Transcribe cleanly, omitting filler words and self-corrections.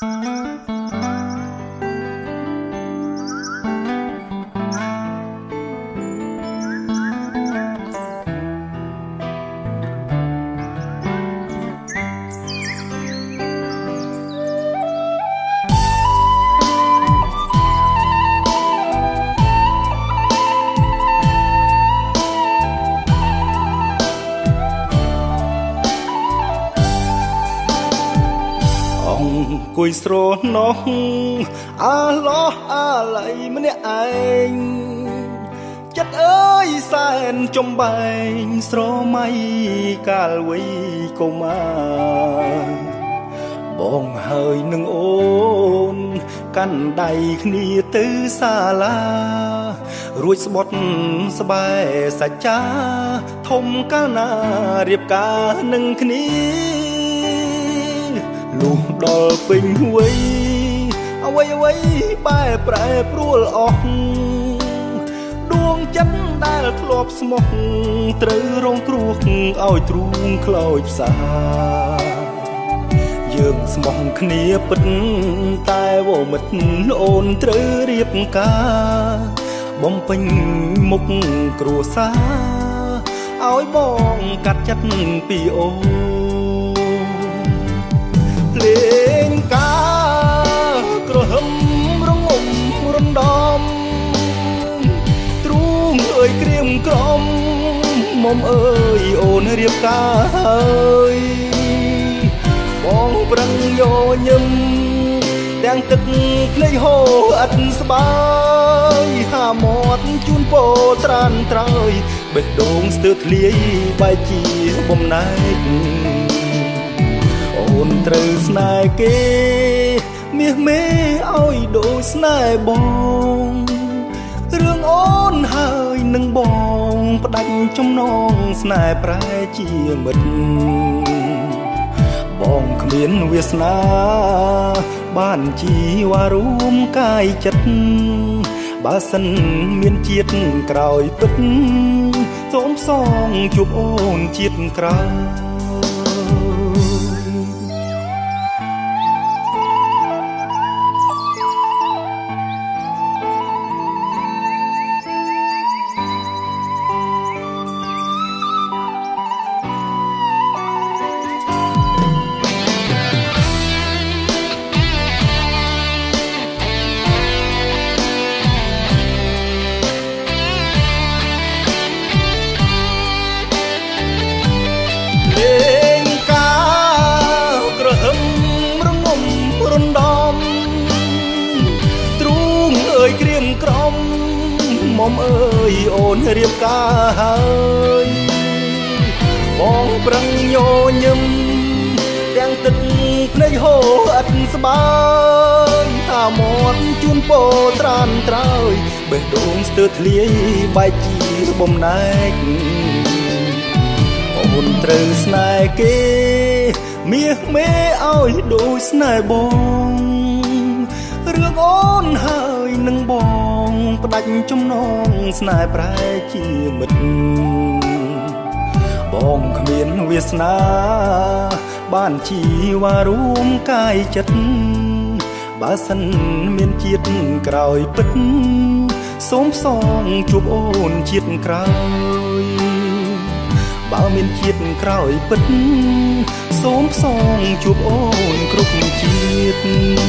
អង្គុយស្រណោះអាឡោះអាឡៃម្នាក់ឯងចិត្តអើយសែនចំបែងស្រមៃកាលវ័យកុមារបងហើយនឹងអូនកាន់ដៃគ្នាទៅសាលារួចស្បត់ស្បែសច្ចាធំកាលណារៀបការនឹងគ្នាលុះដល់ពេញវ័យអ្វីបែប្រែប្រួលអស់ដួងចិត្តដែលធ្លាប់ស្មោះត្រូវរងគ្រោះឲ្យទ្រូងខ្លោចផ្សាយើងស្មោះគ្នាពិតតែវមិត្តអូនត្រូវរៀបការបំពេញមុខគ្រួសារឲ្យបងកាត់ចិត្តពីអូនលេងការក្រហមរងំរំដំទ្រូងអើយក្រៀមក្រំមុំអើយអូនរៀបការហើយបងប្រឹងយោញឹមទាំងទឹកភ្នែកហូរអត់ស្បើយហាមាត់ជូនពោត្រានត្រើយបេះដូងស្ទើរធ្លាយបែកជាបំណែកអូនត្រូវស្នេហ៍គេមាសមេឲ្យដូចស្នេហ៍បងរឿងអូនហើយនឹងបងផ្ដាច់ចំណងស្នេហ៍ប្រែជាមិត្តបងគ្មានវាសនាបានជីវ៉ារួមកាយចិត្តបើសិនមានជាតិក្រោយពិតសូមសងជួបអូនជាតិក្រោយក្រៀមក្រំមុំអើយអូនរៀបការហើយបងប្រឹងញញឹមទាំងទឹកភ្នែកហូរអត់ស្បើយអាមាត់ជូនពោត្រានត្រើយបេះដូងស្ទើរធ្លាយបែកជាបំណែកអូនត្រូវស្នេហ៍គេមាសមេឲ្យដូចស្នេហ៍បងរឿងអូនហើយនឹងបងផ្ដាច់ចំណងស្នេហ៍ប្រែជាមិត្តបងគ្មានវាសនាបានជីវ៉ារួមកាយចិត្តបើសិនមានជាតិក្រោយពិតសូមសងជួបអូនជាតិក្រោយបើមានជាតិក្រោយពិតសូមសងជួបអូនគ្រប់ជាតិ